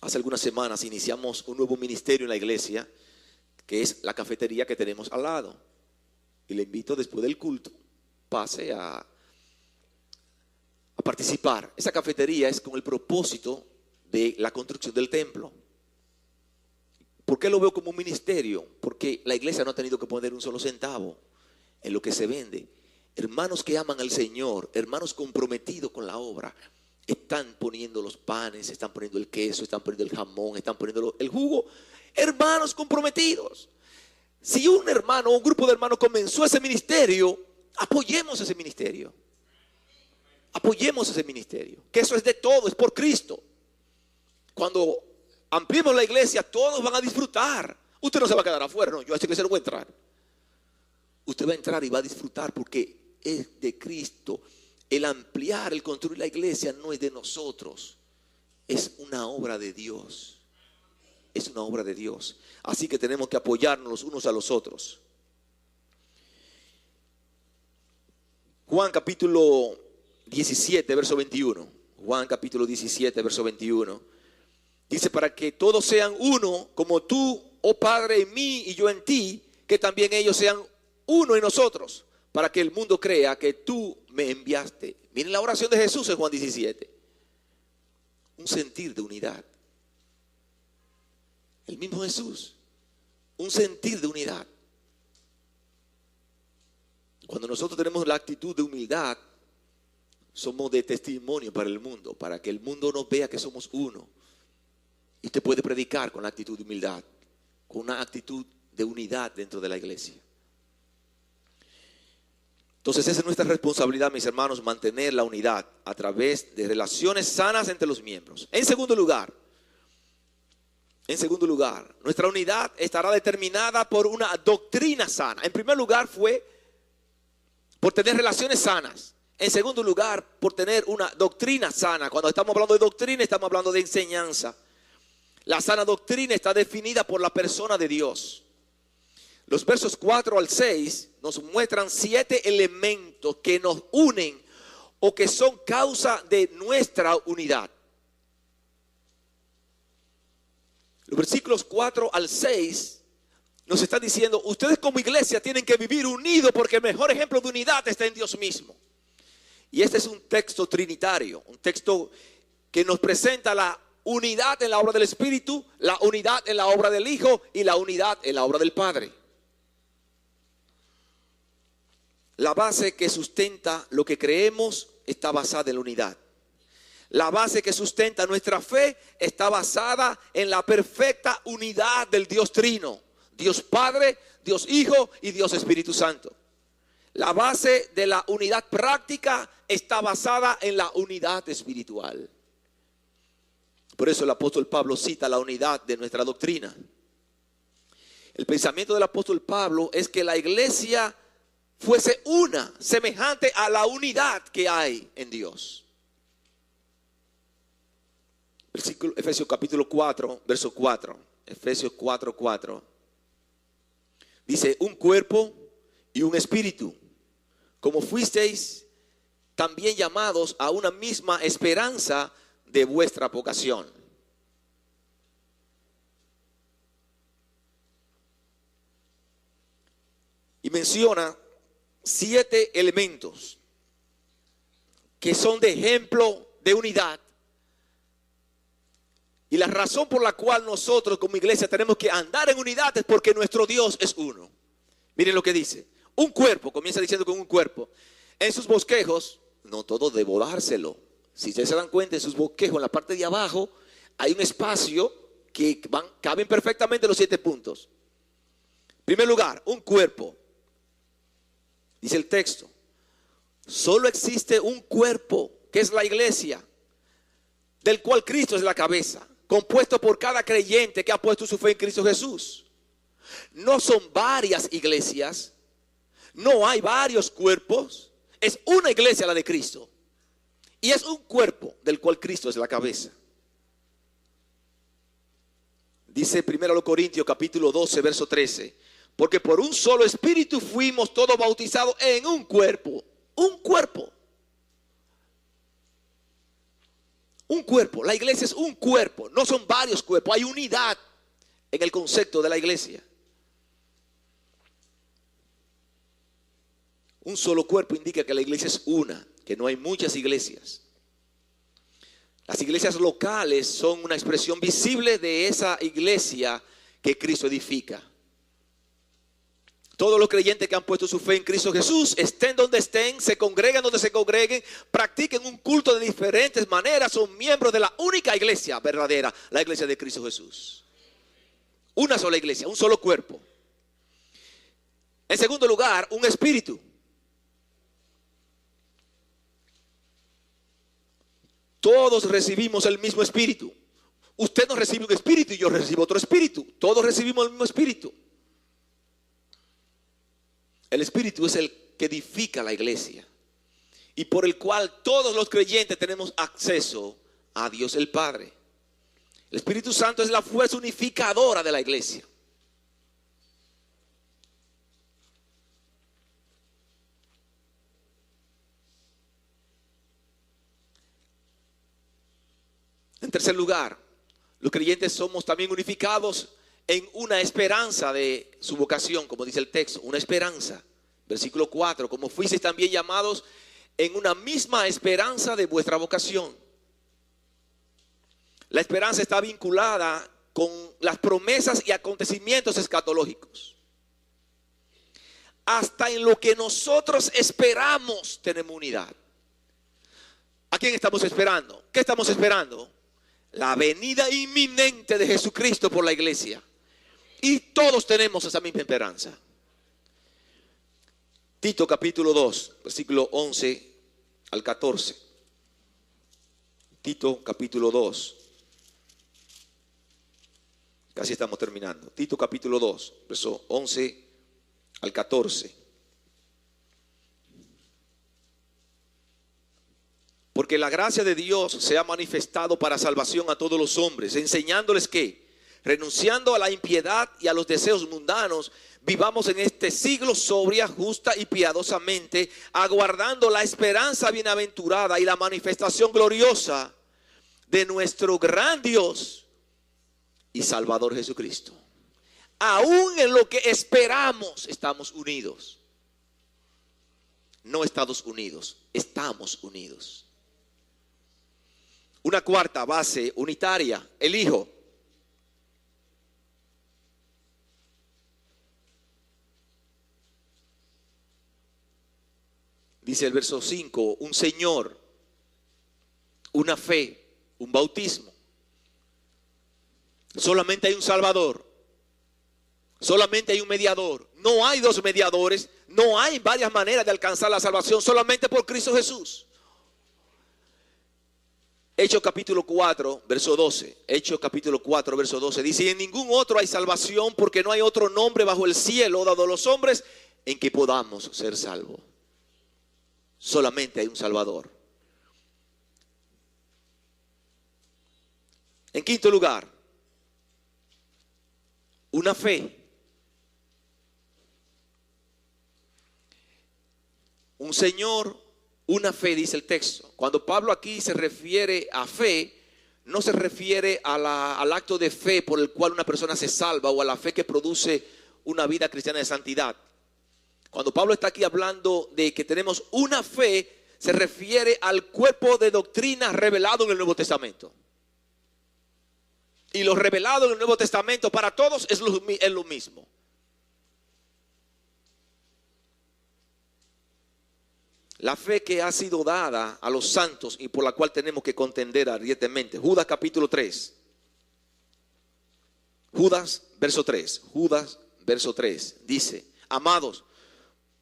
hace algunas semanas iniciamos un nuevo ministerio en la iglesia, que es la cafetería que tenemos al lado. Y le invito después del culto, pase a participar. Esa cafetería es con el propósito de la construcción del templo. ¿Por qué lo veo como un ministerio? Porque la iglesia no ha tenido que poner un solo centavo en lo que se vende. Hermanos que aman al Señor, hermanos comprometidos con la obra, están poniendo los panes, están poniendo el queso, están poniendo el jamón, están poniendo el jugo. Hermanos comprometidos. Si un hermano o un grupo de hermanos comenzó ese ministerio, apoyemos ese ministerio. Apoyemos ese ministerio. Que eso es de todo, es por Cristo. Cuando ampliemos la iglesia, todos van a disfrutar. Usted no se va a quedar afuera, no, yo a esta iglesia no voy a entrar. Usted va a entrar y va a disfrutar porque es de Cristo. El ampliar, el construir la iglesia no es de nosotros, es una obra de Dios. Es una obra de Dios. Así que tenemos que apoyarnos los unos a los otros. Juan capítulo 17, verso 21. Juan capítulo 17, verso 21. Dice, para que todos sean uno, como tú, oh Padre, en mí y yo en ti, que también ellos sean uno en nosotros, para que el mundo crea que tú me enviaste. Miren la oración de Jesús en Juan 17. Un sentir de unidad. El mismo Jesús. Un sentir de unidad. Cuando nosotros tenemos la actitud de humildad, somos de testimonio para el mundo, para que el mundo nos vea que somos uno. Y usted puede predicar con la actitud de humildad, con una actitud de unidad dentro de la iglesia. Entonces esa es nuestra responsabilidad, mis hermanos, mantener la unidad a través de relaciones sanas entre los miembros. En segundo lugar, nuestra unidad estará determinada por una doctrina sana. En primer lugar fue por tener relaciones sanas. En segundo lugar, por tener una doctrina sana. Cuando estamos hablando de doctrina, estamos hablando de enseñanza. La sana doctrina está definida por la persona de Dios. Los versos 4 al 6 nos muestran 7 elementos que nos unen o que son causa de nuestra unidad. Los versículos 4 al 6 nos están diciendo, ustedes como iglesia tienen que vivir unidos porque el mejor ejemplo de unidad está en Dios mismo. Y este es un texto trinitario, un texto que nos presenta la unidad en la obra del Espíritu, la unidad en la obra del Hijo y la unidad en la obra del Padre. La base que sustenta lo que creemos está basada en la unidad. La base que sustenta nuestra fe está basada en la perfecta unidad del Dios Trino. Dios Padre, Dios Hijo y Dios Espíritu Santo. La base de la unidad práctica está basada en la unidad espiritual. Por eso el apóstol Pablo cita la unidad de nuestra doctrina. El pensamiento del apóstol Pablo es que la iglesia fuese una, semejante a la unidad que hay en Dios. Versículo, Efesios capítulo 4, verso 4. Efesios 4, 4. Dice, un cuerpo y un espíritu, como fuisteis también llamados a una misma esperanza de vuestra vocación. Y menciona 7 elementos que son de ejemplo de unidad. Y la razón por la cual nosotros como iglesia tenemos que andar en unidad es porque nuestro Dios es uno. Miren lo que dice. Un cuerpo, comienza diciendo con un cuerpo. En sus bosquejos, no todo debo dárselo. Si ustedes se dan cuenta, en sus bosquejos, en la parte de abajo, hay un espacio que caben perfectamente los 7 puntos. En primer lugar, un cuerpo. Dice el texto, solo existe un cuerpo, que es la iglesia, del cual Cristo es la cabeza, compuesto por cada creyente que ha puesto su fe en Cristo Jesús. No son varias iglesias, no hay varios cuerpos, es una iglesia la de Cristo. Y es un cuerpo del cual Cristo es la cabeza. Dice 1 Corintios capítulo 12, verso 13. Porque por un solo espíritu fuimos todos bautizados en un cuerpo. Un cuerpo. Un cuerpo. La iglesia es un cuerpo. No son varios cuerpos. Hay unidad en el concepto de la iglesia. Un solo cuerpo indica que la iglesia es una, que no hay muchas iglesias. Las iglesias locales son una expresión visible de esa iglesia que Cristo edifica. Todos los creyentes que han puesto su fe en Cristo Jesús, estén donde estén, se congreguen donde se congreguen, practiquen un culto de diferentes maneras, son miembros de la única iglesia verdadera, la iglesia de Cristo Jesús. Una sola iglesia, un solo cuerpo. En segundo lugar, un espíritu. Todos recibimos el mismo espíritu. Usted no recibe un espíritu y yo recibo otro espíritu. Todos recibimos el mismo espíritu. El espíritu es el que edifica la iglesia y por el cual todos los creyentes tenemos acceso a Dios el Padre. El Espíritu Santo es la fuerza unificadora de la iglesia. En tercer lugar, los creyentes somos también unificados en una esperanza de su vocación, como dice el texto, una esperanza. Versículo 4, como fuisteis también llamados en una misma esperanza de vuestra vocación. La esperanza está vinculada con las promesas y acontecimientos escatológicos. Hasta en lo que nosotros esperamos tenemos unidad. ¿A quién estamos esperando? ¿Qué estamos esperando? La venida inminente de Jesucristo por la iglesia. Y todos tenemos esa misma esperanza. Tito capítulo 2, versículo 11 al 14. Tito capítulo 2. Casi estamos terminando. Tito capítulo 2, verso 11 al 14. Porque la gracia de Dios se ha manifestado para salvación a todos los hombres, enseñándoles que, renunciando a la impiedad y a los deseos mundanos, vivamos en este siglo sobria, justa y piadosamente, aguardando la esperanza bienaventurada y la manifestación gloriosa de nuestro gran Dios y Salvador Jesucristo. Aún en lo que esperamos estamos unidos. No Estados Unidos, estamos unidos. Una cuarta base unitaria, el Hijo. Dice el verso 5, un Señor, una fe, un bautismo. Solamente hay un Salvador, solamente hay un mediador. No hay dos mediadores, no hay varias maneras de alcanzar la salvación, solamente por Cristo Jesús. Hechos capítulo 4, verso 12. Hechos capítulo 4, verso 12. Dice, y en ningún otro hay salvación, porque no hay otro nombre bajo el cielo dado a los hombres en que podamos ser salvos. Solamente hay un Salvador. En quinto lugar, una fe. Un Señor, una fe, dice el texto. Cuando Pablo aquí se refiere a fe, no se refiere al acto de fe por el cual una persona se salva o a la fe que produce una vida cristiana de santidad. Cuando Pablo está aquí hablando de que tenemos una fe, se refiere al cuerpo de doctrina revelado en el Nuevo Testamento. Y lo revelado en el Nuevo Testamento para todos es lo mismo. La fe que ha sido dada a los santos y por la cual tenemos que contender ardientemente. Judas capítulo 3. Judas verso 3. Judas verso 3 dice, amados,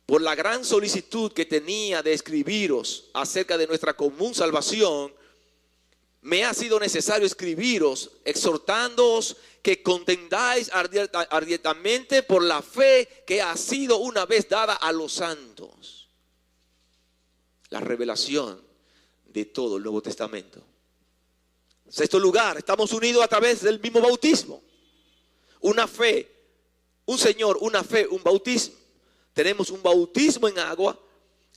por la gran solicitud que tenía de escribiros acerca de nuestra común salvación, me ha sido necesario escribiros, exhortándoos que contendáis ardientemente por la fe que ha sido una vez dada a los santos. La revelación de todo el Nuevo Testamento. Sexto lugar, estamos unidos a través del mismo bautismo. Una fe, un Señor, una fe, un bautismo. Tenemos un bautismo en agua,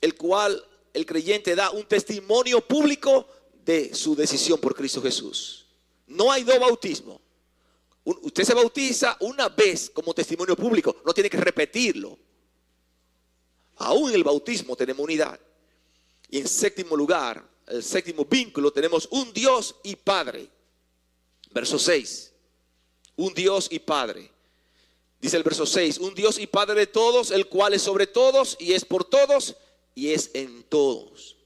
el cual el creyente da un testimonio público de su decisión por Cristo Jesús. No hay dos bautismos. Usted se bautiza una vez como testimonio público, no tiene que repetirlo. Aún en el bautismo tenemos unidad. Y en séptimo lugar, el séptimo vínculo, tenemos un Dios y Padre. Verso 6. Un Dios y Padre. Dice el verso 6. Un Dios y Padre de todos, el cual es sobre todos y es por todos y es en todos.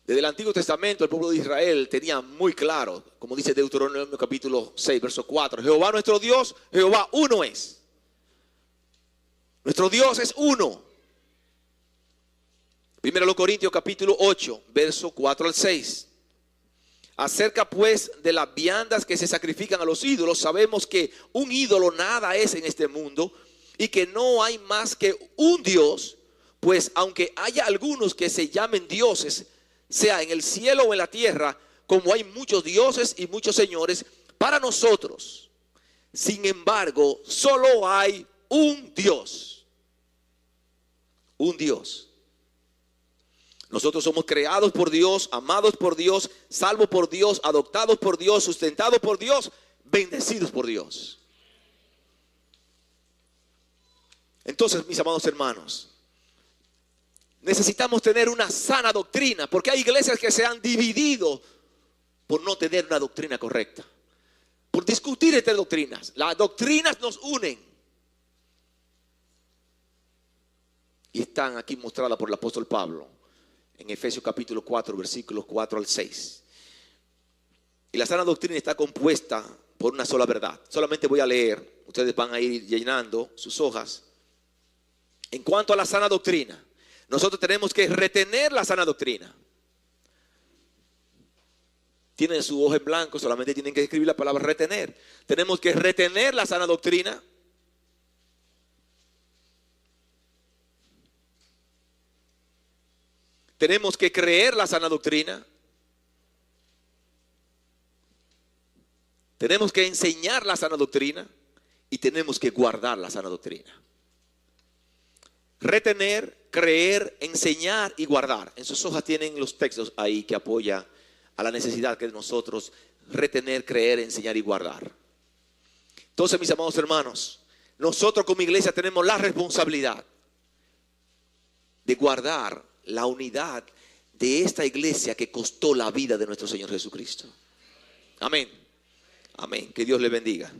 Desde el Antiguo Testamento el pueblo de Israel tenía muy claro, como dice Deuteronomio capítulo 6, verso 4. Jehová nuestro Dios, Jehová uno es. Nuestro Dios es uno. Primero los Corintios capítulo 8, verso 4 al 6. Acerca pues de las viandas que se sacrifican a los ídolos, sabemos que un ídolo nada es en este mundo y que no hay más que un Dios, pues aunque haya algunos que se llamen dioses, sea en el cielo o en la tierra, como hay muchos dioses y muchos señores, para nosotros, sin embargo, solo hay un Dios. Un Dios. Nosotros somos creados por Dios, amados por Dios, salvos por Dios, adoptados por Dios, sustentados por Dios, bendecidos por Dios. Entonces, mis amados hermanos, necesitamos tener una sana doctrina, porque hay iglesias que se han dividido por no tener una doctrina correcta, por discutir entre doctrinas. Las doctrinas nos unen y están aquí mostradas por el apóstol Pablo en Efesios capítulo 4, versículos 4 al 6. Y la sana doctrina está compuesta por una sola verdad. Solamente voy a leer, ustedes van a ir llenando sus hojas. En cuanto a la sana doctrina, nosotros tenemos que retener la sana doctrina. Tienen su hoja en blanco, solamente tienen que escribir la palabra retener. Tenemos que retener la sana doctrina. Tenemos que creer la sana doctrina. Tenemos que enseñar la sana doctrina. Y tenemos que guardar la sana doctrina. Retener, creer, enseñar y guardar. En sus hojas tienen los textos ahí que apoyan a la necesidad que nosotros retener, creer, enseñar y guardar. Entonces, mis amados hermanos, nosotros como iglesia tenemos la responsabilidad de guardar la unidad de esta iglesia que costó la vida de nuestro Señor Jesucristo. Amén. Amén. Que Dios le bendiga.